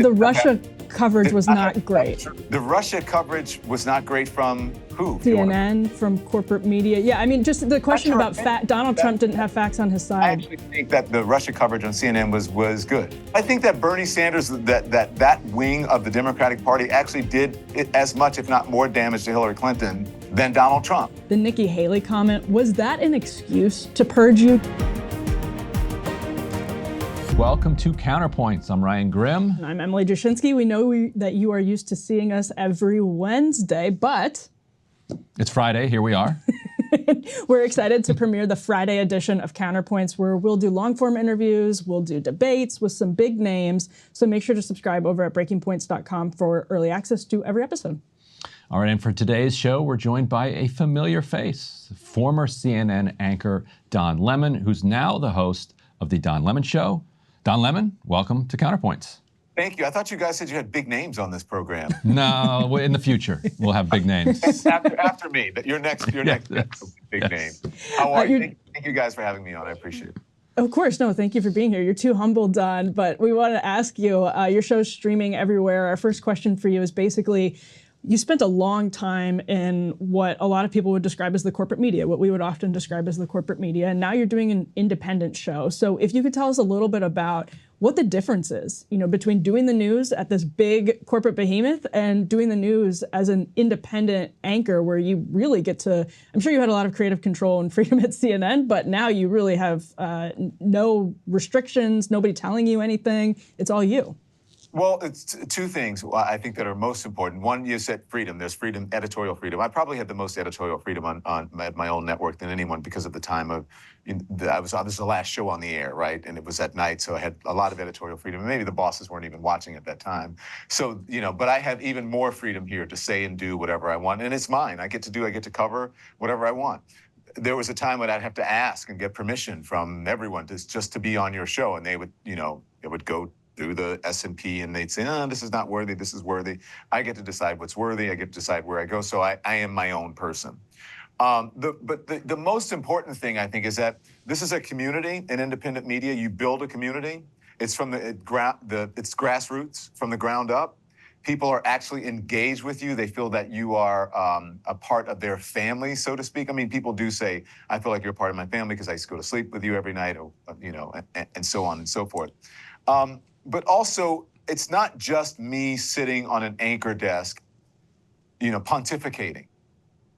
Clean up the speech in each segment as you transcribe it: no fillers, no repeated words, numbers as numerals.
the Russia coverage was not great. The Russia coverage was not great from who? CNN, from corporate media. Yeah, I mean, just the question about Donald Trump didn't have facts on his side. I actually think that the Russia coverage on CNN was good. I think that Bernie Sanders, that wing of the Democratic Party actually did as much, if not more damage to Hillary Clinton than Donald Trump. The Nikki Haley comment, was that an excuse to purge you? Welcome to Counterpoints. I'm Ryan Grimm. And I'm Emily Jashinsky. We know that you are used to seeing us every Wednesday, but it's Friday. Here we are. We're excited to premiere the Friday edition of Counterpoints, where we'll do long-form interviews, we'll do debates with some big names. So make sure to subscribe over at breakingpoints.com for early access to every episode. All right, and for today's show, we're joined by a familiar face, former CNN anchor Don Lemon, who's now the host of The Don Lemon Show. Don Lemon, welcome to Counterpoints. Thank you. I thought you guys said you had big names on this program. No, in the future, we'll have big names. after me, but your next big name. How are you? Thank you guys for having me on. I appreciate it. Of course. No, thank you for being here. You're too humble, Don, but we want to ask you, your show's streaming everywhere. Our first question for you is basically, you spent a long time in what a lot of people would describe as the corporate media, what we would often describe as the corporate media, and now you're doing an independent show. So if you could tell us a little bit about what the difference is, between doing the news at this big corporate behemoth and doing the news as an independent anchor where you really get to, I'm sure you had a lot of creative control and freedom at CNN, but now you really have no restrictions, nobody telling you anything. It's all you. Well, it's two things I think that are most important. One, you said freedom. There's freedom, editorial freedom. I probably had the most editorial freedom at my own network than anyone because of the time of, this was the last show on the air, right? And it was at night, so I had a lot of editorial freedom. And maybe the bosses weren't even watching at that time. So, but I have even more freedom here to say and do whatever I want. And it's mine. I get to cover whatever I want. There was a time when I'd have to ask and get permission from everyone just to be on your show. And they would, it would go through the S&P and they'd say, this is not worthy, this is worthy. I get to decide what's worthy, I get to decide where I go, so I am my own person. But the most important thing, I think, is that this is a community, an independent media. You build a community. It's from it's grassroots, from the ground up. People are actually engaged with you. They feel that you are a part of their family, so to speak. I mean, people do say, I feel like you're a part of my family because I used to go to sleep with you every night, or, and so on and so forth. But also, it's not just me sitting on an anchor desk, pontificating.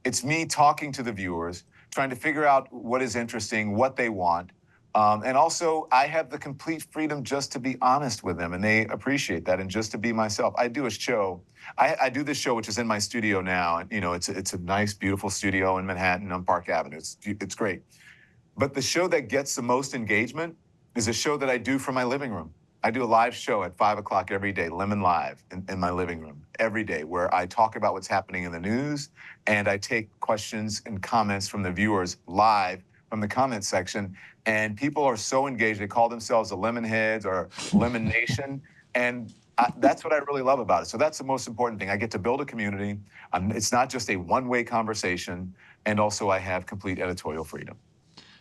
It's me talking to the viewers, trying to figure out what is interesting, what they want. And also, I have the complete freedom just to be honest with them, and they appreciate that, and just to be myself. I do a show. I do this show, which is in my studio now. And, it's a nice, beautiful studio in Manhattan on Park Avenue. It's great. But the show that gets the most engagement is a show that I do from my living room. I do a live show at 5 o'clock every day, Lemon Live, in my living room, every day, where I talk about what's happening in the news, and I take questions and comments from the viewers live from the comment section. And people are so engaged. They call themselves the Lemon Heads or Lemon Nation. And that's what I really love about it. So that's the most important thing. I get to build a community. It's not just a one-way conversation. And also, I have complete editorial freedom.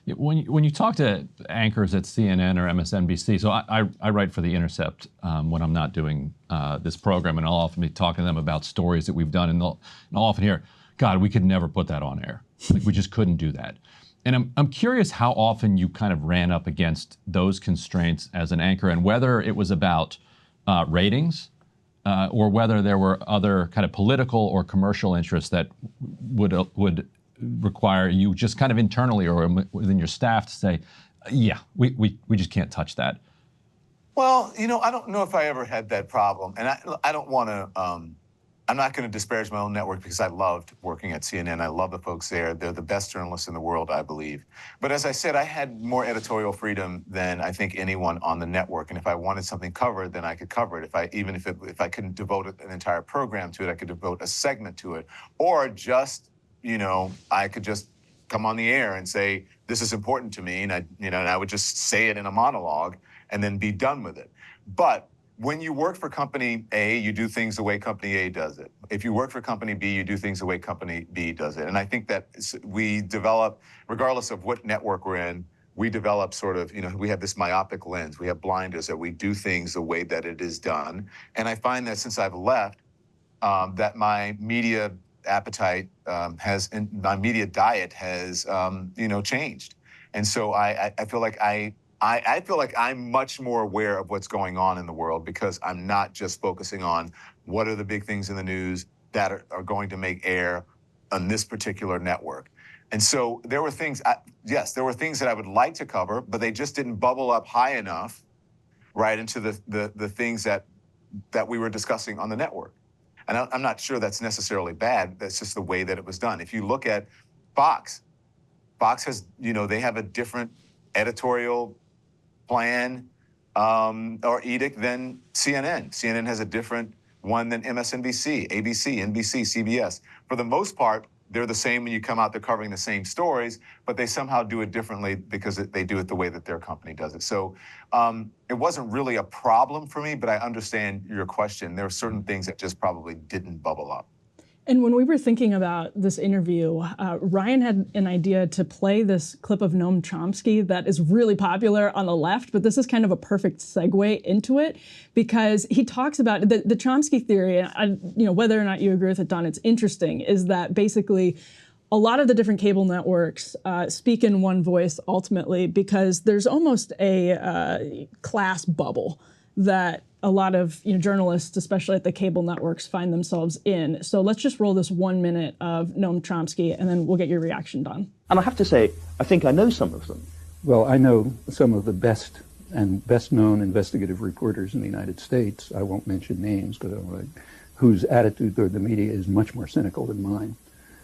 When you talk to anchors at CNN or MSNBC, so I write for The Intercept when I'm not doing this program, and I'll often be talking to them about stories that we've done, and I'll often hear, God, we could never put that on air. Like, we just couldn't do that. And I'm curious how often you kind of ran up against those constraints as an anchor, and whether it was about ratings or whether there were other kind of political or commercial interests that would require you just kind of internally or within your staff to say, yeah, we just can't touch that? Well, I don't know if I ever had that problem. And I don't want to, I'm not going to disparage my own network because I loved working at CNN. I love the folks there. They're the best journalists in the world, I believe. But as I said, I had more editorial freedom than I think anyone on the network. And if I wanted something covered, then I could cover it. If I couldn't devote an entire program to it, I could devote a segment to it. Or just, I could just come on the air and say, this is important to me. And I would just say it in a monologue and then be done with it. But when you work for company A, you do things the way company A does it. If you work for company B, you do things the way company B does it. And I think that we develop, regardless of what network we're in, we develop sort of, we have this myopic lens. We have blinders that we do things the way that it is done. And I find that since I've left, that my media appetite and my media diet has, changed. And so I feel like I feel like I'm much more aware of what's going on in the world because I'm not just focusing on what are the big things in the news that are going to make air on this particular network. And so there were things, there were things that I would like to cover, but they just didn't bubble up high enough right into the things that we were discussing on the network. And I'm not sure that's necessarily bad. That's just the way that it was done. If you look at Fox has, they have a different editorial plan or edict than CNN. CNN has a different one than MSNBC, ABC, NBC, CBS. For the most part, they're the same when you come out, they're covering the same stories, but they somehow do it differently because they do it the way that their company does it. So it wasn't really a problem for me, but I understand your question. There are certain things that just probably didn't bubble up. And when we were thinking about this interview, Ryan had an idea to play this clip of Noam Chomsky that is really popular on the left, but this is kind of a perfect segue into it because he talks about the Chomsky theory, whether or not you agree with it, Don, it's interesting, is that basically a lot of the different cable networks speak in one voice ultimately because there's almost a class bubble that a lot of journalists, especially at the cable networks, find themselves in. So let's just roll this 1 minute of Noam Chomsky, and then we'll get your reaction, Don. And I have to say, I think I know some of them. Well, I know some of the best and best-known investigative reporters in the United States. I won't mention names, because whose attitude toward the media is much more cynical than mine.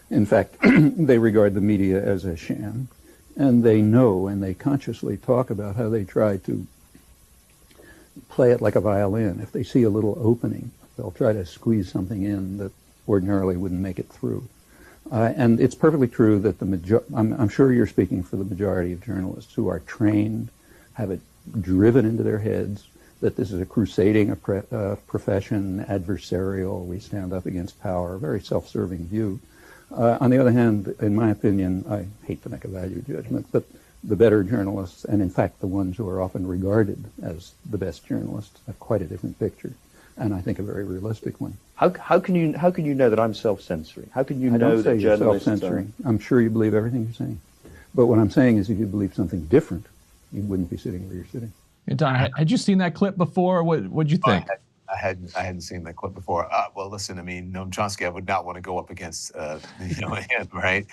In fact, they regard the media as a sham, and they know and they consciously talk about how they try to play it like a violin. If they see a little opening, they'll try to squeeze something in that ordinarily wouldn't make it through. And it's perfectly true that I'm sure you're speaking for the majority of journalists who are trained, have it driven into their heads that this is a crusading profession, adversarial, we stand up against power, a very self-serving view. On the other hand, in my opinion, I hate to make a value judgment, but the better journalists, and in fact the ones who are often regarded as the best journalists, have quite a different picture, and I think a very realistic one. How can you know that I'm self-censoring? How can you know that you're journalists self-censoring. I'm sure you believe everything you're saying, but what I'm saying is if you believe something different, you wouldn't be sitting where you're sitting. Hey, Don, had you seen that clip before? What'd you think? I hadn't seen that clip before. Well, listen, I mean, Noam Chomsky, I would not want to go up against him, right?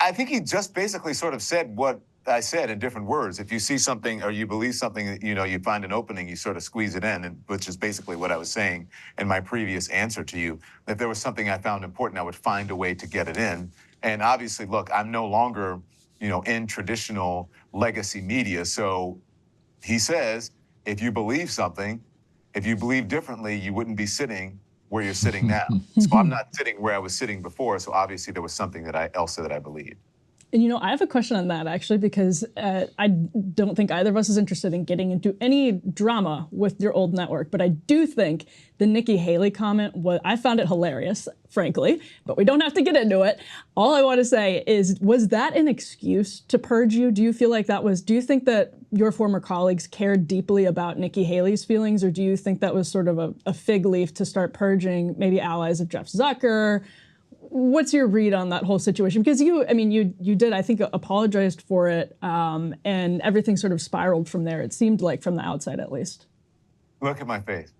I think he just basically sort of said what I said in different words. If you see something or you believe something, you find an opening, you sort of squeeze it in, which is basically what I was saying in my previous answer to you. If there was something I found important, I would find a way to get it in. And obviously, look, I'm no longer, in traditional legacy media. So he says, if you believe something, if you believe differently, you wouldn't be sitting where you're sitting now. So I'm not sitting where I was sitting before. So obviously there was something that I believed. And I have a question on that actually, because I don't think either of us is interested in getting into any drama with your old network, but I do think the Nikki Haley comment I found it hilarious, frankly, but we don't have to get into it. All I want to say is, was that an excuse to purge you? Do you feel like do you think that your former colleagues cared deeply about Nikki Haley's feelings, or do you think that was sort of a fig leaf to start purging maybe allies of Jeff Zucker? What's your read on that whole situation? Because you did, I think, apologized for it, and everything sort of spiraled from there. It seemed like, from the outside at least. Look at my face.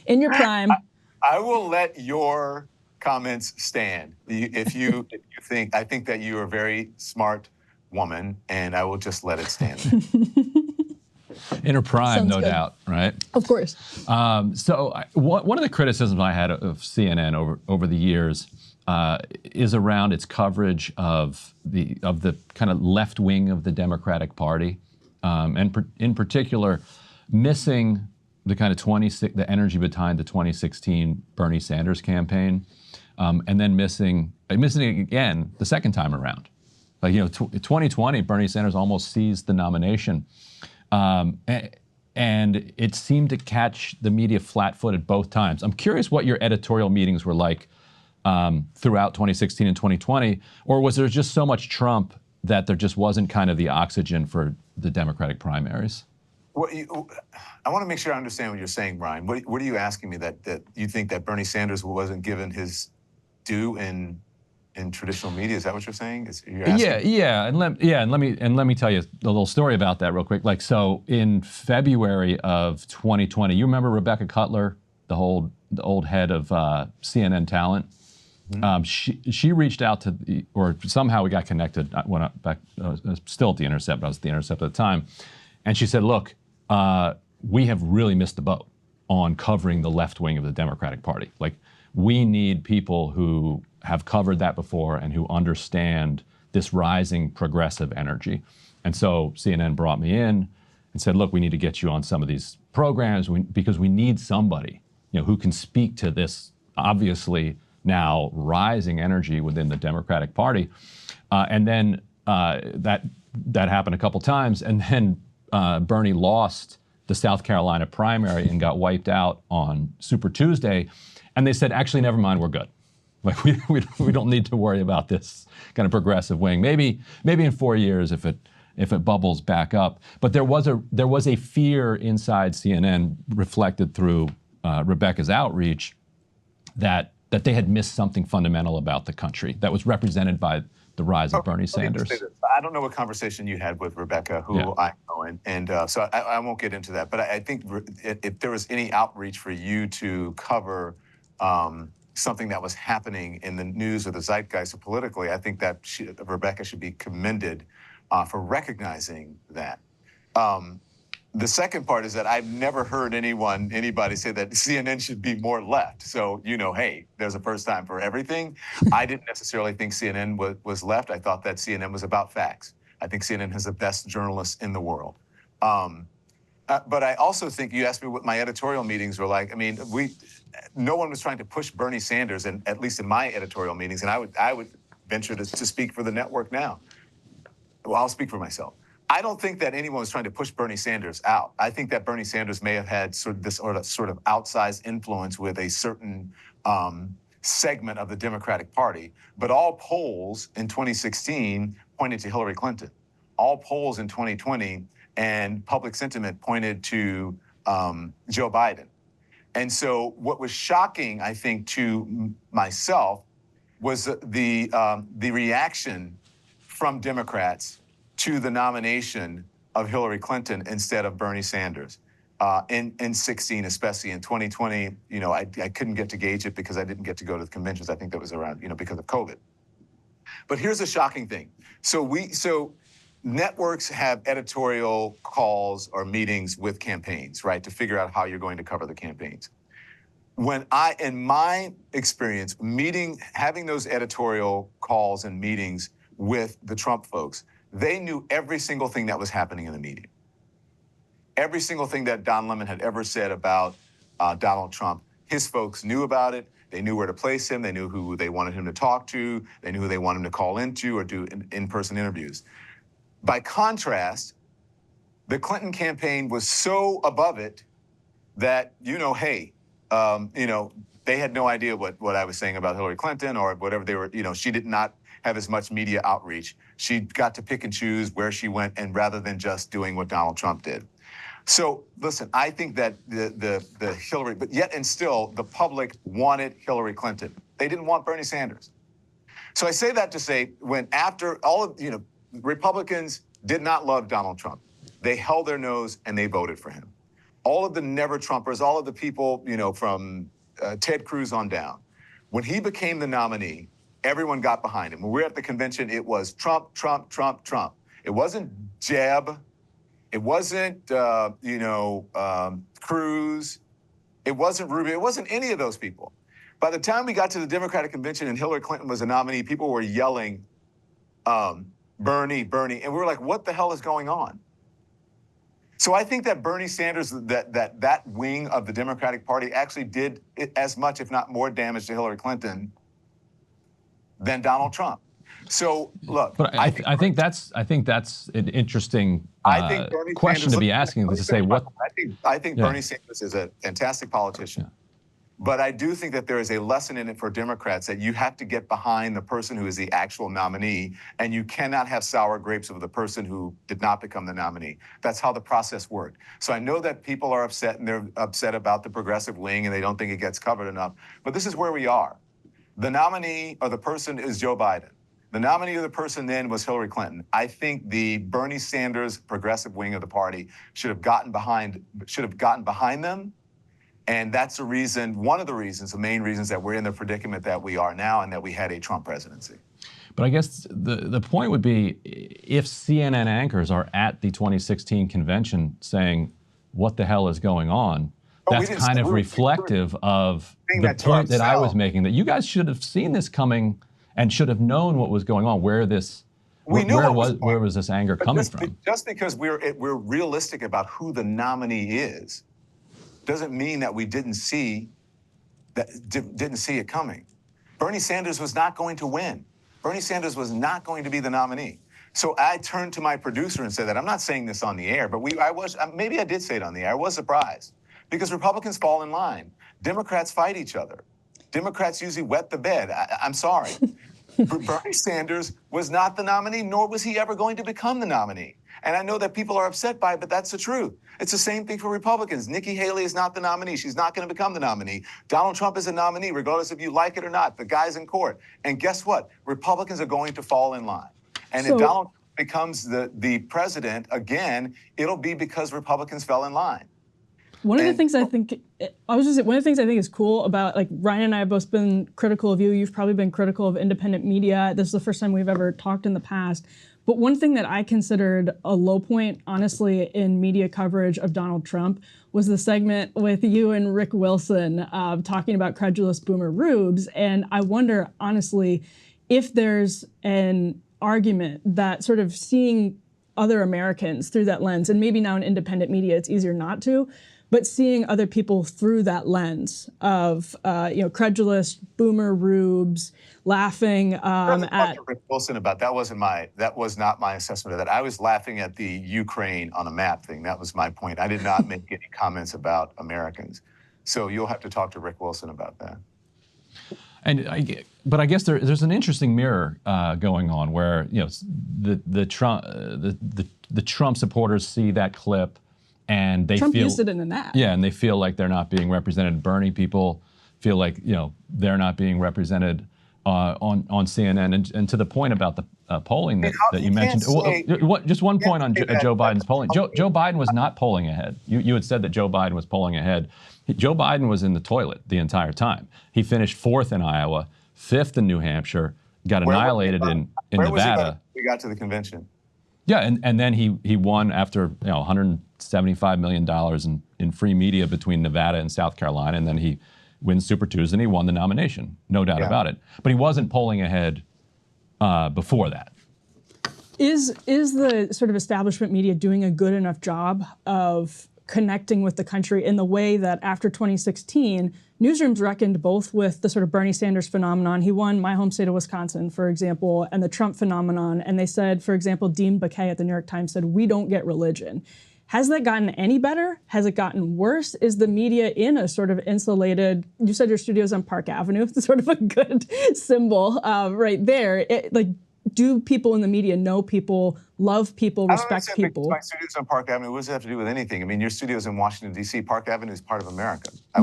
In your prime. I will let your comments stand. If you think, I think that you are a very smart woman, and I will just let it stand. In her prime, Sounds no good. doubt, right? Of course. One of the criticisms I had of CNN over the years is around its coverage of the kind of left wing of the Democratic Party, and in particular, missing the kind of the energy behind the 2016 Bernie Sanders campaign, and then missing it again the second time around. 2020, Bernie Sanders almost seized the nomination. And it seemed to catch the media flat-footed both times. I'm curious what your editorial meetings were like throughout 2016 and 2020, or was there just so much Trump that there just wasn't kind of the oxygen for the Democratic primaries? Well, I want to make sure I understand what you're saying, Brian. What are you asking me, that you think that Bernie Sanders wasn't given his due in traditional media? Is that what you're saying? You're asking? Yeah, and let me tell you a little story about that real quick. Like, so in February of 2020, you remember Rebecca Cutler, the old head of CNN talent? She reached out to or somehow we got connected. I was still at The Intercept, but I was at The Intercept at the time, and she said, "Look, we have really missed the boat on covering the left wing of the Democratic Party. Like, we need people who have covered that before and who understand this rising progressive energy." And so CNN brought me in and said, "Look, we need to get you on some of these programs because we need somebody, who can speak to this obviously now rising energy within the Democratic Party." And then that happened a couple times, and then Bernie lost the South Carolina primary and got wiped out on Super Tuesday. And they said, "Actually, never mind, we're good. Like, we don't need to worry about this kind of progressive wing. Maybe in 4 years if it bubbles back up." But there was a fear inside CNN, reflected through Rebecca's outreach, that they had missed something fundamental about the country that was represented by the rise of Bernie Sanders. I don't know what conversation you had with Rebecca, who I know, and so I won't get into that. But I think if there was any outreach for you to cover something that was happening in the news or the zeitgeist politically, I think that Rebecca should be commended for recognizing that. The second part is that I've never heard anybody say that CNN should be more left. So, hey, there's a first time for everything. I didn't necessarily think CNN was left. I thought that CNN was about facts. I think CNN has the best journalists in the world. But I also think, you asked me what my editorial meetings were like. I mean, no one was trying to push Bernie Sanders, and at least in my editorial meetings, and I would venture to speak for the network now. Well, I'll speak for myself. I don't think that anyone was trying to push Bernie Sanders out. I think that Bernie Sanders may have had sort of outsized influence with a certain segment of the Democratic Party. But all polls in 2016 pointed to Hillary Clinton. All polls in 2020 and public sentiment pointed to Joe Biden. And so what was shocking, I think, to myself was the reaction from Democrats to the nomination of Hillary Clinton instead of Bernie Sanders in 16, especially in 2020. I couldn't get to gauge it because I didn't get to go to the conventions. I think that was around, because of COVID. But here's a shocking thing. So networks have editorial calls or meetings with campaigns, right, to figure out how you're going to cover the campaigns. In my experience, having those editorial calls and meetings with the Trump folks, they knew every single thing that was happening in the media. Every single thing that Don Lemon had ever said about Donald Trump, his folks knew about it. They knew where to place him. They knew who they wanted him to talk to. They knew who they wanted him to call into or do in-person interviews. By contrast, the Clinton campaign was so above it that, they had no idea what I was saying about Hillary Clinton or whatever they were, she did not have as much media outreach. She got to pick and choose where she went, and rather than just doing what Donald Trump did. So listen, I think that the Hillary, but yet and still, the public wanted Hillary Clinton. They didn't want Bernie Sanders. So I say that to say, after all of, Republicans did not love Donald Trump. They held their nose and they voted for him. All of the never Trumpers, all of the people, from Ted Cruz on down, when he became the nominee, everyone got behind him. When we were at the convention, it was Trump, Trump, Trump, Trump. It wasn't Jeb. It wasn't, Cruz. It wasn't Rubio. It wasn't any of those people. By the time we got to the Democratic convention and Hillary Clinton was a nominee, people were yelling, Bernie, Bernie. And we were like, what the hell is going on? So I think that Bernie Sanders, that wing of the Democratic Party actually did as much, if not more, damage to Hillary Clinton than Donald Trump. So look, but I think that's an interesting question to be asking, to say what. I think Bernie Sanders is a fantastic politician. But I do think that there is a lesson in it for Democrats that you have to get behind the person who is the actual nominee, and you cannot have sour grapes over the person who did not become the nominee. That's how the process worked. So I know that people are upset, and they're upset about the progressive wing, and they don't think it gets covered enough. But this is where we are. The nominee or the person is Joe Biden. The nominee or the person then was Hillary Clinton. I think the Bernie Sanders progressive wing of the party should have gotten behind them. And that's the reason, one of the reasons, the main reasons that we're in the predicament that we are now and that we had a Trump presidency. But I guess the point would be, if CNN anchors are at the 2016 convention saying, what the hell is going on, that's kind of reflective of the point that I was making, that you guys should have seen this coming and should have known what was going on, where was this anger coming from? Just because we're realistic about who the nominee is, doesn't mean that we didn't see it coming. Bernie Sanders was not going to win. Bernie Sanders was not going to be the nominee. So I turned to my producer and said that. I'm not saying this on the air, but maybe I did say it on the air. I was surprised because Republicans fall in line. Democrats fight each other. Democrats usually wet the bed. I'm sorry. Bernie Sanders was not the nominee, nor was he ever going to become the nominee. And I know that people are upset by it, but that's the truth. It's the same thing for Republicans. Nikki Haley is not the nominee. She's not going to become the nominee. Donald Trump is a nominee, regardless if you like it or not. The guy's in court. And guess what? Republicans are going to fall in line. And if Donald Trump becomes the president again, it'll be because Republicans fell in line. One of the things I think is cool about, like, Ryan and I have both been critical of you. You've probably been critical of independent media. This is the first time we've ever talked in the past. But one thing that I considered a low point, honestly, in media coverage of Donald Trump was the segment with you and Rick Wilson talking about credulous boomer rubes. And I wonder, honestly, if there's an argument that sort of seeing other Americans through that lens, and maybe now in independent media it's easier not to, but seeing other people through that lens of credulous boomer rubes, laughing at Rick Wilson about that was not my assessment of that. I was laughing at the Ukraine on a map thing. That was my point. I did not make any comments about Americans. So you'll have to talk to Rick Wilson about that. But I guess there's an interesting mirror going on where the Trump supporters see that clip. And they Trump used it in an ad. Yeah, and they feel like they're not being represented. Bernie people feel like they're not being represented on CNN. And to the point about the polling that you mentioned, just one point on Joe Biden's polling. Joe Biden was not polling ahead. You had said that Joe Biden was polling ahead. Joe Biden was in the toilet the entire time. He finished 4th in Iowa, 5th in New Hampshire, got annihilated in Nevada. We got to the convention. Yeah, and then he won after $175 million in free media between Nevada and South Carolina, and then he wins Super Tuesday and he won the nomination, no doubt about it. But he wasn't polling ahead before that. Is the sort of establishment media doing a good enough job of connecting with the country in the way that after 2016, newsrooms reckoned both with the sort of Bernie Sanders phenomenon? He won my home state of Wisconsin, for example, and the Trump phenomenon. And they said, for example, Dean Baquet at the New York Times said, we don't get religion. Has that gotten any better? Has it gotten worse? Is the media in a sort of insulated, you said your studio's on Park Avenue, it's sort of a good symbol right there. Do people in the media know people, love people, respect people? My studio's on Park Avenue. What does it have to do with anything? I mean, your studio's in Washington, D.C. Park Avenue is part of America. I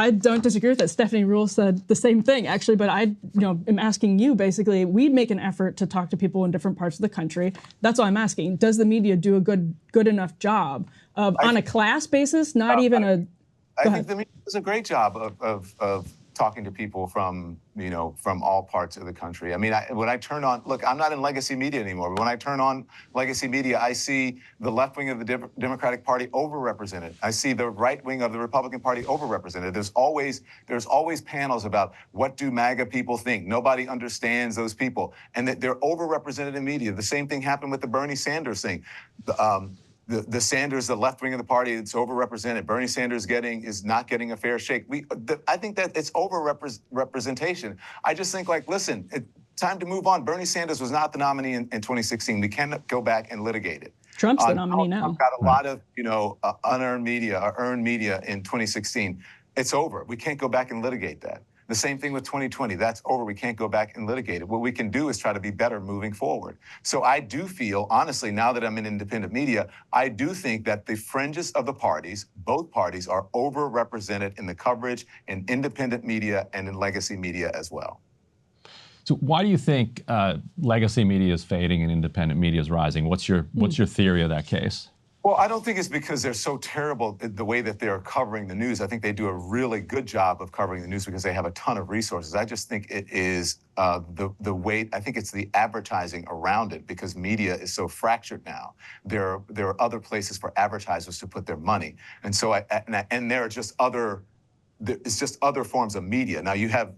don't disagree with that. Stephanie Rule said the same thing, actually, but I am asking you, basically, we make an effort to talk to people in different parts of the country. That's all I'm asking. Does the media do a good enough job of, on a class basis, I think the media does a great job of talking to people from all parts of the country. I mean, when I turn on, look, I'm not in legacy media anymore, but when I turn on legacy media, I see the left wing of the Democratic Party overrepresented. I see the right wing of the Republican Party overrepresented. There's always panels about what do MAGA people think. Nobody understands those people, and that they're overrepresented in media. The same thing happened with the Bernie Sanders thing. The Sanders, the left wing of the party, it's overrepresented. Bernie Sanders is not getting a fair shake. I think that it's overrepresentation. I just think, listen, it's time to move on. Bernie Sanders was not the nominee in 2016. We cannot go back and litigate it. Trump's the nominee now. Trump got a lot of, unearned media or earned media in 2016. It's over. We can't go back and litigate that. The same thing with 2020. That's over. We can't go back and litigate it. What we can do is try to be better moving forward. So I do feel, honestly, now that I'm in independent media, I do think that the fringes of the parties, both parties, are overrepresented in the coverage in independent media and in legacy media as well. So why do you think legacy media is fading and independent media is rising? What's your theory of that case? Well, I don't think it's because they're so terrible the way that they're covering the news. I think they do a really good job of covering the news because they have a ton of resources. I just think it is the way, I think it's the advertising around it, because media is so fractured now. There are other places for advertisers to put their money. And so, and there are just other, it's just other forms of media. Now you have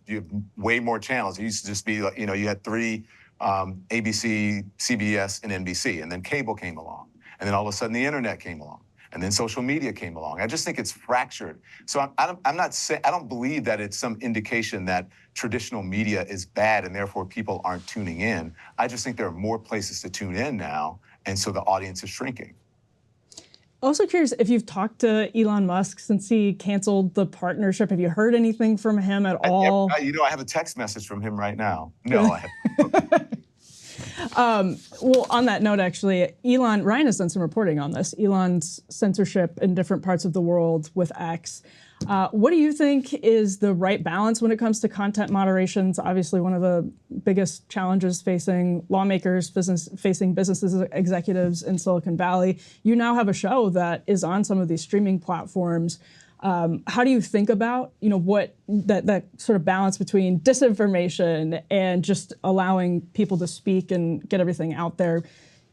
way more channels. It used to just be, you know, you had three, ABC, CBS, and NBC, and then cable came along. And then all of a sudden the internet came along, and then social media came along. I just think it's fractured. So I'm not saying, I don't believe that it's some indication that traditional media is bad and therefore people aren't tuning in. I just think there are more places to tune in now, and so the audience is shrinking. Also curious if you've talked to Elon Musk since he canceled the partnership. Have you heard anything from him at all? You know, I have a text message from him right now. No, I haven't. Well, on that note, actually, Ryan has done some reporting on this, Elon's censorship in different parts of the world with X. What do you think is the right balance when it comes to content moderation? It's obviously one of the biggest challenges facing lawmakers, facing businesses, executives in Silicon Valley. You now have a show that is on some of these streaming platforms. How do you think about, you know, what that sort of balance between disinformation and just allowing people to speak and get everything out there?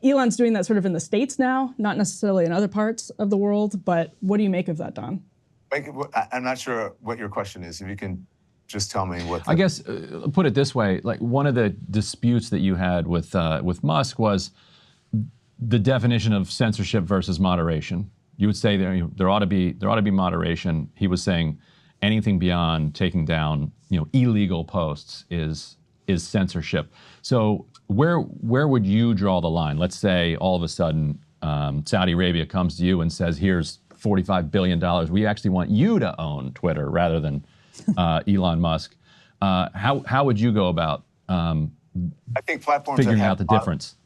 Elon's doing that sort of in the States now, not necessarily in other parts of the world, but what do you make of that, Don? I'm not sure what your question is. If you can just tell me what. I guess, put it this way, like one of the disputes that you had with Musk was the definition of censorship versus moderation. You would say there ought to be moderation. He was saying anything beyond taking down, you know, illegal posts is censorship. So where would you draw the line? Let's say all of a sudden Saudi Arabia comes to you and says, "Here's $45 billion. We actually want you to own Twitter rather than Elon Musk." How would you go about I think platforms figuring out the difference?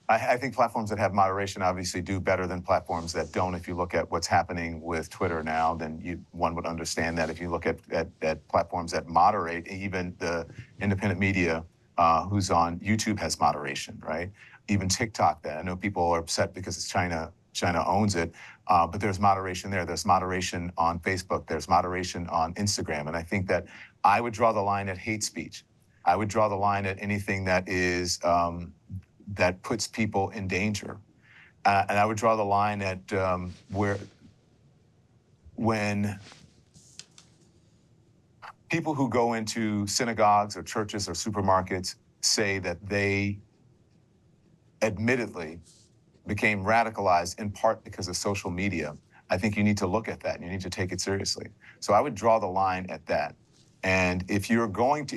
I think platforms that have moderation obviously do better than platforms that don't. If you look at what's happening with Twitter now, then one would understand that. If you look at platforms that moderate, even the independent media who's on YouTube has moderation, right? Even TikTok, that I know people are upset because it's China owns it, but there's moderation there. There's moderation on Facebook. There's moderation on Instagram. And I think that I would draw the line at hate speech. I would draw the line at anything that is that puts people in danger. And I would draw the line at when people who go into synagogues or churches or supermarkets say that they admittedly became radicalized in part because of social media. I think you need to look at that and you need to take it seriously. So I would draw the line at that. And if you want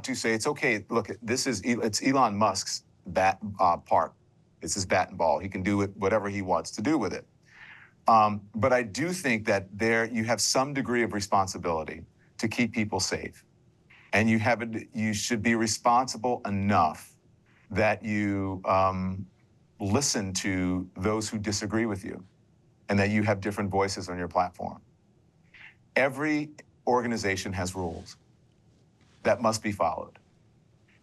to say it's okay, look, it's Elon Musk's park. It's his bat and ball. He can do it whatever he wants to do with it. But I do think that you have some degree of responsibility to keep people safe, and you should be responsible enough that you listen to those who disagree with you, and that you have different voices on your platform. Every organization has rules that must be followed.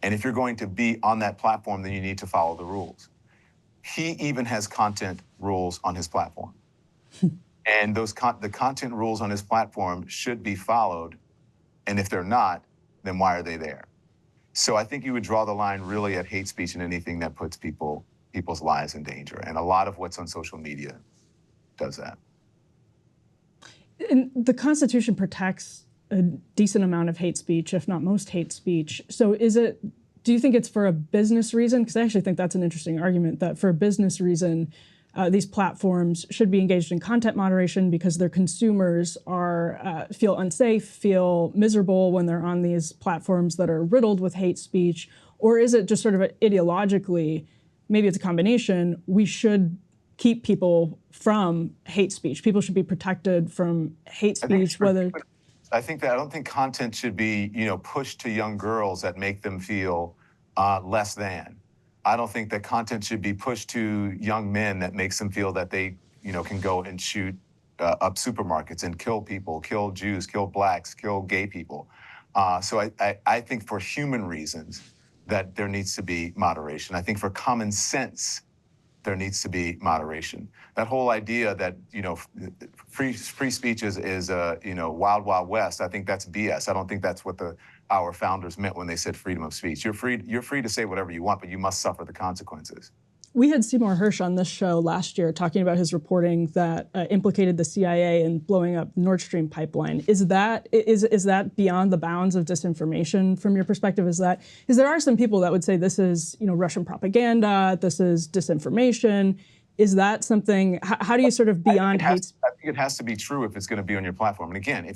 And if you're going to be on that platform, then you need to follow the rules. He even has content rules on his platform. And the content rules on his platform should be followed. And if they're not, then why are they there? So I think you would draw the line really at hate speech and anything that puts people's lives in danger. And a lot of what's on social media does that. And the Constitution protects a decent amount of hate speech, if not most hate speech. So do you think it's for a business reason? Because I actually think that's an interesting argument, that for a business reason, these platforms should be engaged in content moderation because their consumers feel unsafe, feel miserable when they're on these platforms that are riddled with hate speech? Or is it just sort of ideologically, maybe it's a combination, we should keep people from hate speech? People should be protected from hate speech, whether... I don't think content should be, pushed to young girls that make them feel less than. I don't think that content should be pushed to young men that makes them feel that they, can go and shoot up supermarkets and kill people, kill Jews, kill blacks, kill gay people. So I think for human reasons that there needs to be moderation. I think for common sense, there needs to be moderation. That whole idea that free speech is wild wild west. I think that's BS. I don't think that's what our founders meant when they said freedom of speech. You're free to say whatever you want, but you must suffer the consequences. We had Seymour Hersh on this show last year talking about his reporting that implicated the CIA in blowing up Nord Stream pipeline. Is that beyond the bounds of disinformation from your perspective? Because there are some people that would say this is Russian propaganda, this is disinformation. Is that something? How do you sort of beyond hate? I think it has to be true if it's going to be on your platform. And again,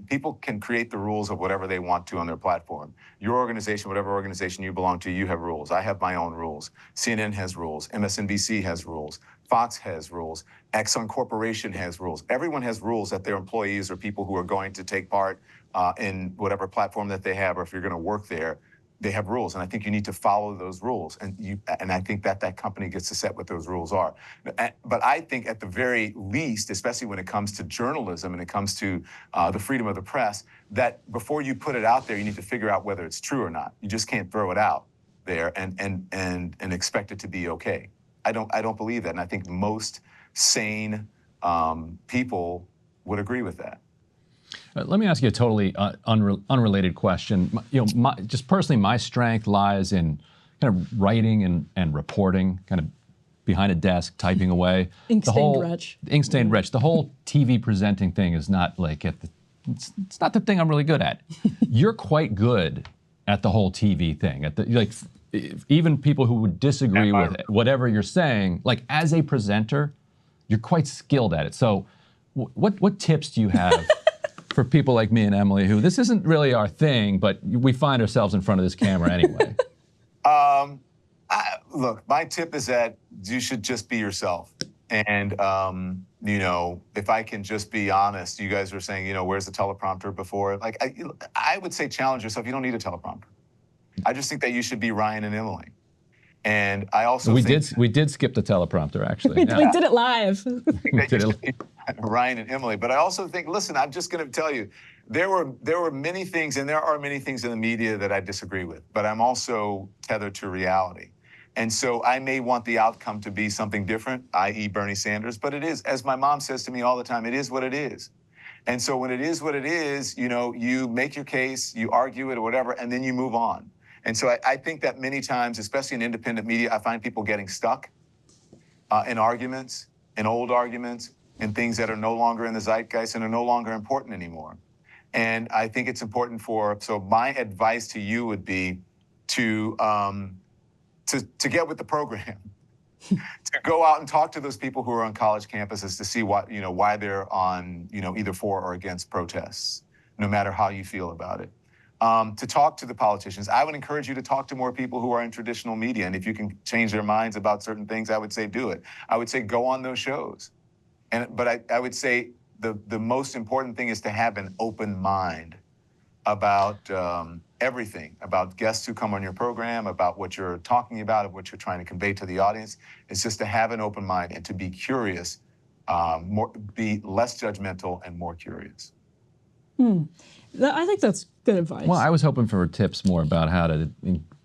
people can create the rules of whatever they want to on their platform. Your organization, whatever organization you belong to, you have rules. I have my own rules. CNN has rules. MSNBC has rules. Fox has rules. Exxon Corporation has rules. Everyone has rules that their employees or people who are going to take part in whatever platform that they have, or if you're going to work there. They have rules, and I think you need to follow those rules. And I think that company gets to set what those rules are. But I think at the very least, especially when it comes to journalism and it comes to the freedom of the press, that before you put it out there, you need to figure out whether it's true or not. You just can't throw it out there and expect it to be okay. I don't believe that, and I think most sane people would agree with that. Let me ask you a totally unrelated question. Just personally, my strength lies in kind of writing and reporting, kind of behind a desk, typing away. Ink-stained wretch. Ink-stained wretch. The whole TV presenting thing is not like it's not the thing I'm really good at. You're quite good at the whole TV thing. Even people who would disagree with whatever you're saying, like as a presenter, you're quite skilled at it. So, what tips do you have? For people like me and Emily, who this isn't really our thing, but we find ourselves in front of this camera anyway. Look, my tip is that you should just be yourself. And, if I can just be honest, you guys were saying, where's the teleprompter before? Like, I would say challenge yourself. You don't need a teleprompter. I just think that you should be Ryan and Emily. And I also we did skip the teleprompter, actually. We did it live. Ryan and Emily. But I also think, listen, I'm just going to tell you, there were many things, and there are many things in the media that I disagree with, but I'm also tethered to reality. And so I may want the outcome to be something different, i.e. Bernie Sanders, but it is, as my mom says to me all the time, it is what it is. And so when it is what it is, you make your case, you argue it or whatever, and then you move on. And so I think that many times, especially in independent media, I find people getting stuck in arguments, in old arguments, in things that are no longer in the zeitgeist and are no longer important anymore. And I think it's important so my advice to you would be to get with the program, to go out and talk to those people who are on college campuses to see why they're on, either for or against protests, no matter how you feel about it. To talk to the politicians. I would encourage you to talk to more people who are in traditional media. And if you can change their minds about certain things, I would say do it. I would say go on those shows. But I would say the most important thing is to have an open mind about everything, about guests who come on your program, about what you're talking about, of what you're trying to convey to the audience. It's just to have an open mind and to be curious, be less judgmental and more curious. I think that's good advice. Well, I was hoping for tips more about how to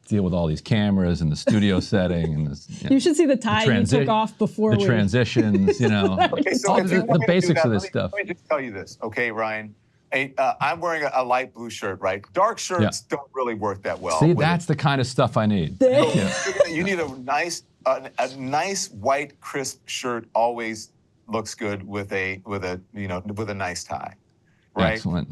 deal with all these cameras and the studio setting and this. You should see the tie you took off before the transitions. Okay, so all the basics of this stuff. Let me just tell you this, okay, Ryan. I'm wearing a light blue shirt, right? Dark shirts don't really work that well. See, that's the kind of stuff I need. You need a nice white crisp shirt. Always looks good with a nice tie, right? Excellent.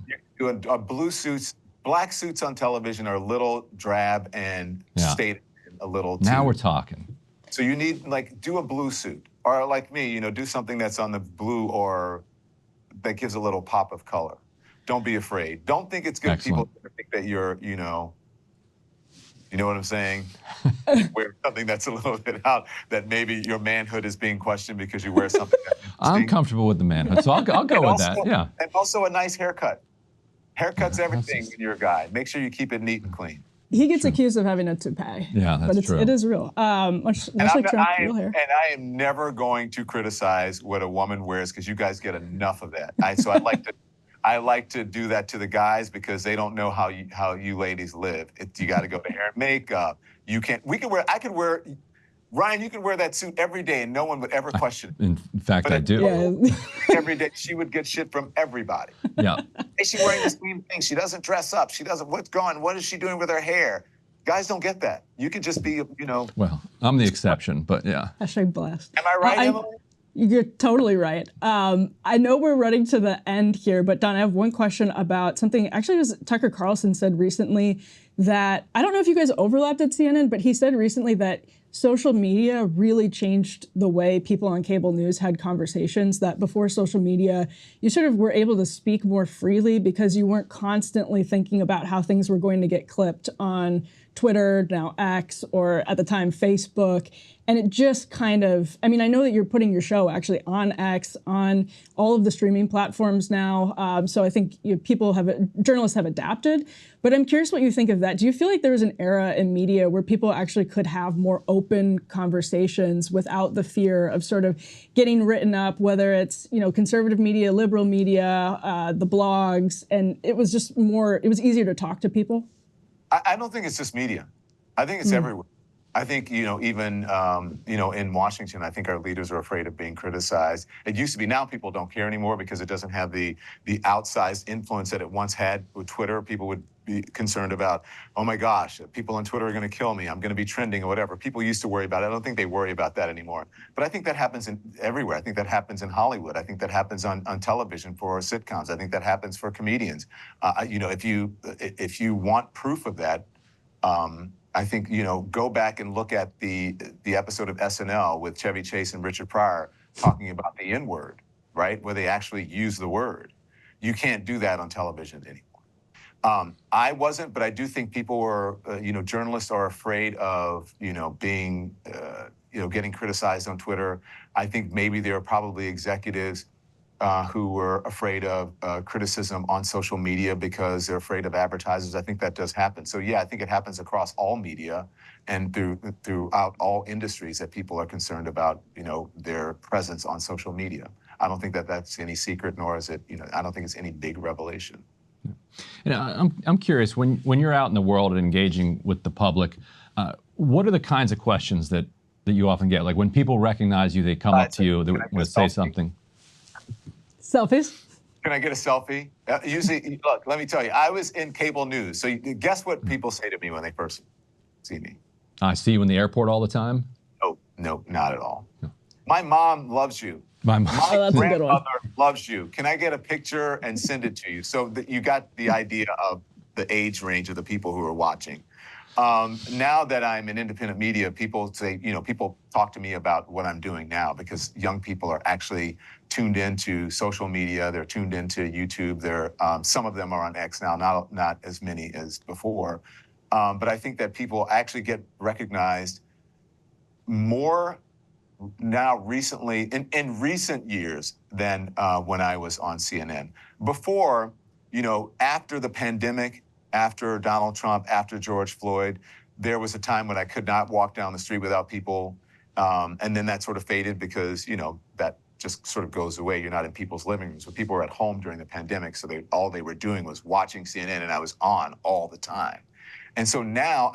Blue suits, black suits on television are a little drab and stated a little too. Now we're talking. So you need do a blue suit, or like me, do something that's on the blue or that gives a little pop of color. Don't be afraid. Don't think it's good. Excellent. People think that you're, you know what I'm saying? Wear something that's a little bit out, that maybe your manhood is being questioned because you wear something that's I'm comfortable with the manhood, so I'll go with that. Yeah. And also a nice haircut. Haircuts everything when you're a guy. Make sure you keep it neat and clean. He gets accused of having a toupee. Yeah, that's but true. it is real. Much like Trump, real hair. And I am never going to criticize what a woman wears because you guys get enough of that. I like to do that to the guys because they don't know how you ladies live. You got to go to hair and makeup. I could wear. Ryan, you can wear that suit every day and no one would ever question it. In fact, I do. Yeah. Every day she would get shit from everybody. Yeah. Is she wearing the same thing? She doesn't dress up. She doesn't, what's going, what is she doing with her hair? Guys don't get that. You could just be, Well, I'm the exception, but yeah. Hashtag blessed. Am I right, Emily? You're totally right. I know we're running to the end here, but Don, I have one question about something. Actually, it was Tucker Carlson said recently that, I don't know if you guys overlapped at CNN, but he said recently that social media really changed the way people on cable news had conversations, that before social media, you sort of were able to speak more freely because you weren't constantly thinking about how things were going to get clipped on Twitter, now X, or at the time Facebook. And it just kind of, I mean, I know that you're putting your show actually on X, on all of the streaming platforms now. So I think journalists have adapted. But I'm curious what you think of that. Do you feel like there was an era in media where people actually could have more open conversations without the fear of sort of getting written up, whether it's, conservative media, liberal media, the blogs, and it was easier to talk to people? I don't think it's just media. I think it's everywhere. I think, even, in Washington, I think our leaders are afraid of being criticized. It used to be, now people don't care anymore because it doesn't have the outsized influence that it once had with Twitter. People would be concerned about, oh my gosh, people on Twitter are going to kill me. I'm going to be trending or whatever. People used to worry about it. I don't think they worry about that anymore. But I think that happens everywhere. I think that happens in Hollywood. I think that happens on television for sitcoms. I think that happens for comedians. If you want proof of that, I think, go back and look at the episode of SNL with Chevy Chase and Richard Pryor talking about the N-word, right? Where they actually use the word. You can't do that on television anymore. I wasn't, but I do think people were, journalists are afraid of, being, getting criticized on Twitter. I think maybe there are probably executives who were afraid of criticism on social media because they're afraid of advertisers. I think that does happen. So yeah, I think it happens across all media and throughout all industries that people are concerned about, their presence on social media. I don't think that that's any secret, nor is it, I don't think it's any big revelation. I'm curious, when you're out in the world and engaging with the public, what are the kinds of questions that you often get? Like when people recognize you, they come up to you, they want to say something. Selfies? Can I get a selfie? Usually, look, let me tell you, I was in cable news. So guess what people say to me when they first see me? I see you in the airport all the time? No, not at all. No. My mom loves you. My grandmother loves you. Can I get a picture and send it to you? So that you got the idea of the age range of the people who are watching. Now that I'm in independent media, people say, people talk to me about what I'm doing now because young people are actually tuned into social media. They're tuned into YouTube. Some of them are on X now, not as many as before. But I think that people actually get recognized more now recently, in recent years than when I was on CNN. Before, after the pandemic, after Donald Trump, after George Floyd, there was a time when I could not walk down the street without people. And then that sort of faded because, that just sort of goes away. You're not in people's living rooms. But people were at home during the pandemic, so all they were doing was watching CNN, and I was on all the time. And so now,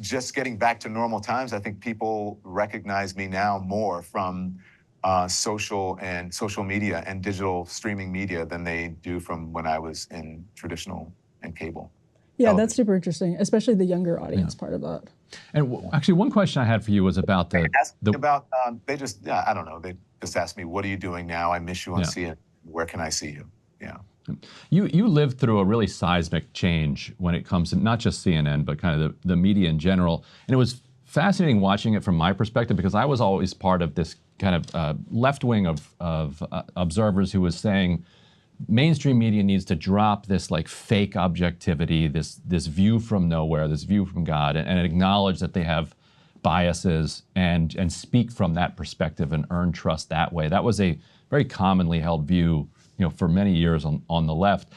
just getting back to normal times, I think people recognize me now more from social media and digital streaming media than they do from when I was in traditional and cable. Yeah, that's super interesting, especially the younger audience part of that. And actually, one question I had for you was about I don't know. They just asked me, what are you doing now? I miss you on CNN. Where can I see you? Yeah. You lived through a really seismic change when it comes to not just CNN, but kind of the media in general. And it was fascinating watching it from my perspective because I was always part of this kind of left wing of observers who was saying mainstream media needs to drop this like fake objectivity, this view from nowhere, this view from God, and acknowledge that they have biases and speak from that perspective and earn trust that way. That was a very commonly held view, for many years on the left.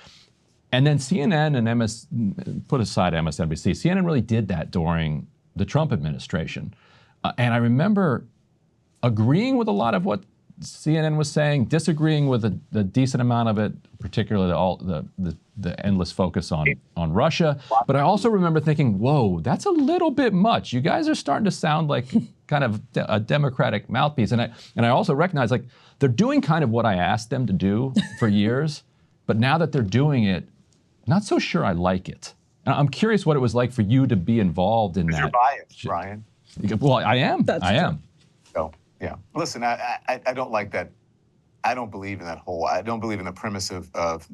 And then CNN and put aside MSNBC, CNN really did that during the Trump administration. And I remember agreeing with a lot of what CNN was saying, disagreeing with a decent amount of it, particularly the endless focus on Russia. But I also remember thinking, whoa, that's a little bit much. You guys are starting to sound like kind of a Democratic mouthpiece. And I also recognize, like, they're doing kind of what I asked them to do for years, but now that they're doing it, not so sure I like it. And I'm curious what it was like for you to be involved in that. You're biased, Brian. Well, I am. I am. So, yeah. Listen, I don't like that. I don't believe in that whole, I don't believe in the premise of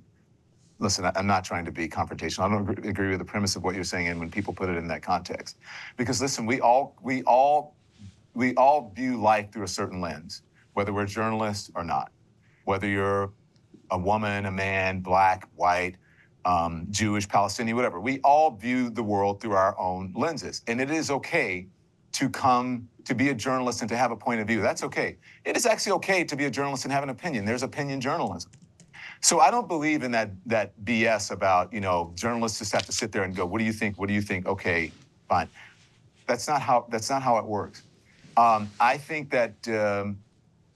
listen, I'm not trying to be confrontational. I don't agree with the premise of what you're saying and when people put it in that context. Because listen, we all view life through a certain lens, whether we're journalists or not, whether you're a woman, a man, black, white, Jewish, Palestinian, whatever. We all view the world through our own lenses. And it is okay to come to be a journalist and to have a point of view. That's okay. It is actually okay to be a journalist and have an opinion. There's opinion journalism. So I don't believe in that BS about, journalists just have to sit there and go, what do you think? What do you think? Okay, fine. That's not how it works. I think that,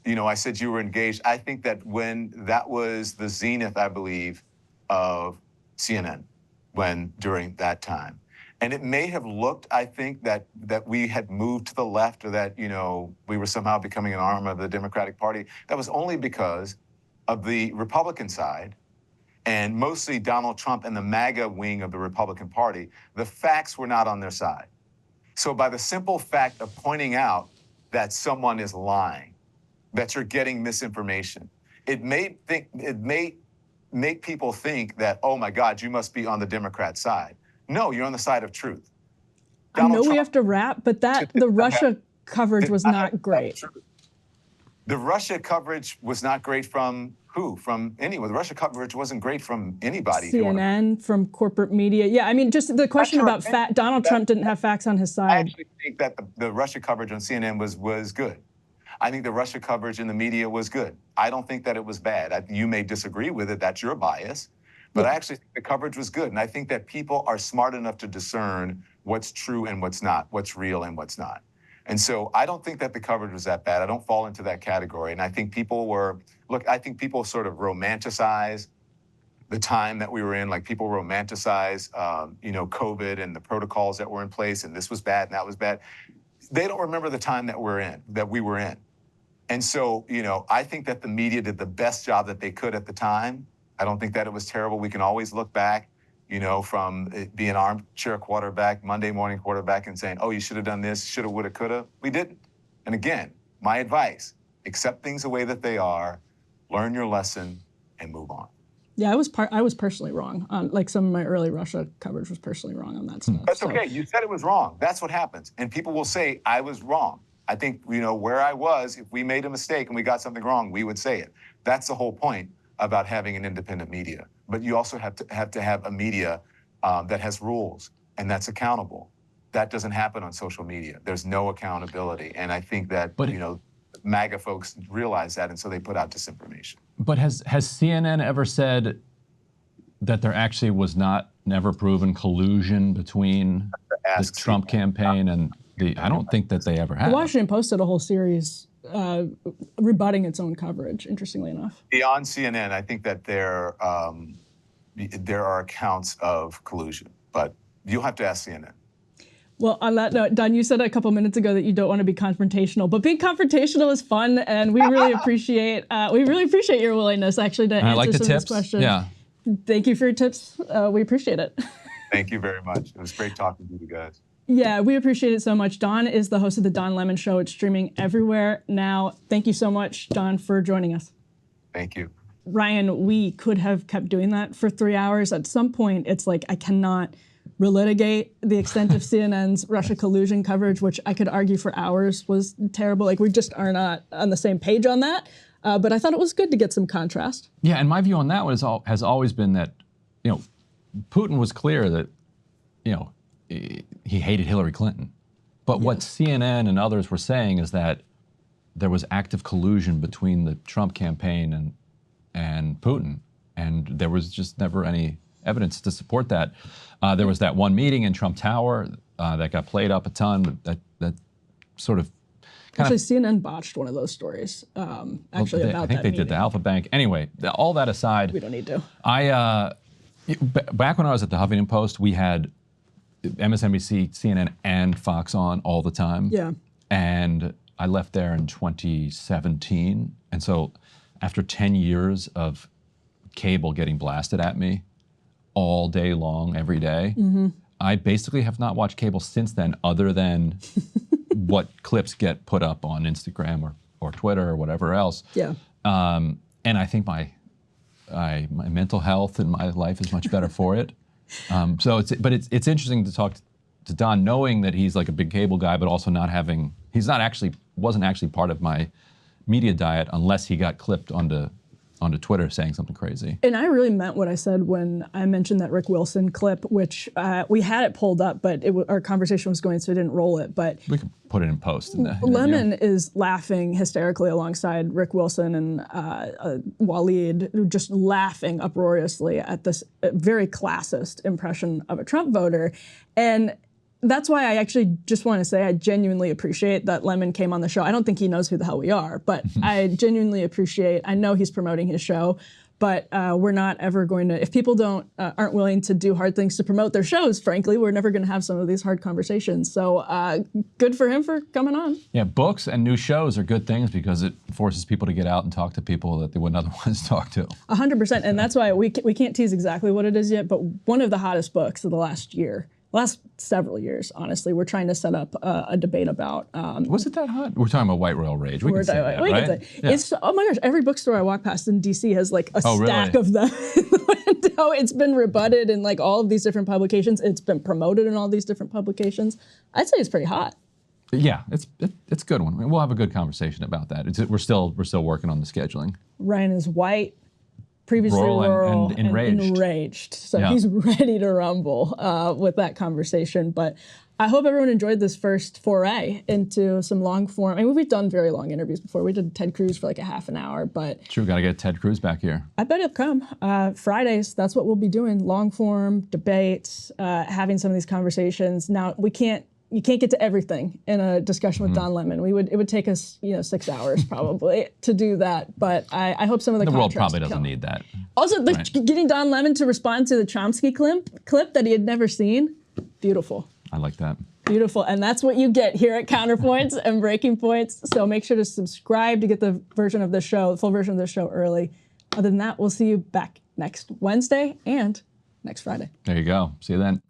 I said you were engaged. I think that when that was the zenith, I believe, of CNN during that time. And it may have looked, I think, that we had moved to the left or that, we were somehow becoming an arm of the Democratic Party. That was only because of the Republican side and mostly Donald Trump and the MAGA wing of the Republican Party. The facts were not on their side. So by the simple fact of pointing out that someone is lying, that you're getting misinformation, it may make people think that, oh my God, you must be on the Democrat side. No, you're on the side of truth. I know we have to wrap, but the Russia coverage was not great. The Russia coverage was not great from who? From anyone. The Russia coverage wasn't great from anybody. CNN, from corporate media. Yeah, I mean, just the question about Donald Trump didn't have facts on his side. I actually think that the Russia coverage on CNN was good. I think the Russia coverage in the media was good. I don't think that it was bad. You may disagree with it. That's your bias. But I actually think the coverage was good. And I think that people are smart enough to discern what's true and what's not, what's real and what's not. And so I don't think that the coverage was that bad. I don't fall into that category. And I think people sort of romanticize the time that we were in. Like people romanticize, COVID and the protocols that were in place. And this was bad and that was bad. They don't remember the time that we were in. And so, I think that the media did the best job that they could at the time. I don't think that it was terrible. We can always look back, from being armchair quarterback, Monday morning quarterback, and saying, oh, you should have done this, shoulda, woulda, coulda. We didn't. And again, my advice, accept things the way that they are, learn your lesson, and move on. Yeah, I was personally wrong on, like, some of my early Russia coverage was personally wrong on that stuff. That's okay. You said it was wrong. That's what happens. And people will say, I was wrong. I think, where I was, if we made a mistake and we got something wrong, we would say it. That's the whole point about having an independent media. But you also have to have a media that has rules and that's accountable. That doesn't happen on social media. There's no accountability. And I think that, MAGA folks realize that, and so they put out disinformation. But has CNN ever said that there actually was never proven collusion between the Trump campaign and I don't think that they ever have. The Washington Post did a whole series rebutting its own coverage, interestingly enough. Beyond CNN, I think that there are accounts of collusion, but you'll have to ask CNN. Well, on that note, Don, you said a couple minutes ago that you don't want to be confrontational, but being confrontational is fun, and we really appreciate your willingness actually to answer some of these questions. Yeah. Thank you for your tips. We appreciate it. Thank you very much. It was great talking to you guys. Yeah, we appreciate it so much. Don is the host of The Don Lemon Show. It's streaming everywhere now. Thank you so much, Don, for joining us. Thank you. Ryan, we could have kept doing that for 3 hours. At some point, it's like I cannot relitigate the extent of CNN's Russia collusion coverage, which I could argue for hours was terrible. Like, we just are not on the same page on that. But I thought it was good to get some contrast. Yeah, and my view on that has always been that, Putin was clear that, he hated Hillary Clinton. But what CNN and others were saying is that there was active collusion between the Trump campaign and Putin, and there was just never any evidence to support that. There was that one meeting in Trump Tower that got played up a ton. That sort of Actually, CNN botched one of those stories. Actually, about that I think they did the Alpha Bank. Anyway, all that aside, we don't need to. Back when I was at the Huffington Post, we had MSNBC, CNN, and Fox on all the time. Yeah. And I left there in 2017. And so after 10 years of cable getting blasted at me all day long, every day, I basically have not watched cable since then, other than what clips get put up on Instagram or Twitter or whatever else. Yeah. And I think my mental health and my life is much better for it. So it's interesting to talk to Don, knowing that he's like a big cable guy, but also wasn't actually part of my media diet unless he got clipped onto Twitter saying something crazy. And I really meant what I said when I mentioned that Rick Wilson clip, which we had it pulled up, but our conversation was going, so I didn't roll it. But we can put it in post. Lemon is laughing hysterically alongside Rick Wilson and Waleed, just laughing uproariously at this very classist impression of a Trump voter. And that's why I actually just want to say I genuinely appreciate that Lemon came on the show. I don't think he knows who the hell we are, but I genuinely appreciate, I know he's promoting his show, but we're not ever going to, if people aren't willing to do hard things to promote their shows, frankly, we're never going to have some of these hard conversations. So good for him for coming on. Yeah, books and new shows are good things because it forces people to get out and talk to people that they wouldn't otherwise talk to. 100%, and that's why we can't tease exactly what it is yet, but one of the hottest books of the last several years, honestly, we're trying to set up a debate about. Was it that hot? We're talking about White Royal Rage. We can say that, right? It's, oh my gosh, every bookstore I walk past in D.C. has like a stack of them in the window. It's been rebutted in like all of these different publications. It's been promoted in all these different publications. I'd say it's pretty hot. Yeah, it's a good one. We'll have a good conversation about that. We're still working on the scheduling. Ryan is white. Previously rural and enraged. So he's ready to rumble with that conversation. But I hope everyone enjoyed this first foray into some long form. I mean, we've done very long interviews before. We did Ted Cruz for like a half an hour, but true, got to get Ted Cruz back here. I bet he'll come. Fridays, that's what we'll be doing: long form debates, having some of these conversations. Now you can't get to everything in a discussion with Don Lemon. It would take us 6 hours probably to do that. But I hope some of the world probably doesn't need that. Also, getting Don Lemon to respond to the Chomsky clip that he had never seen, beautiful. I like that. Beautiful, and that's what you get here at Counterpoints and Breaking Points. So make sure to subscribe to get the full version of the show early. Other than that, we'll see you back next Wednesday and next Friday. There you go. See you then.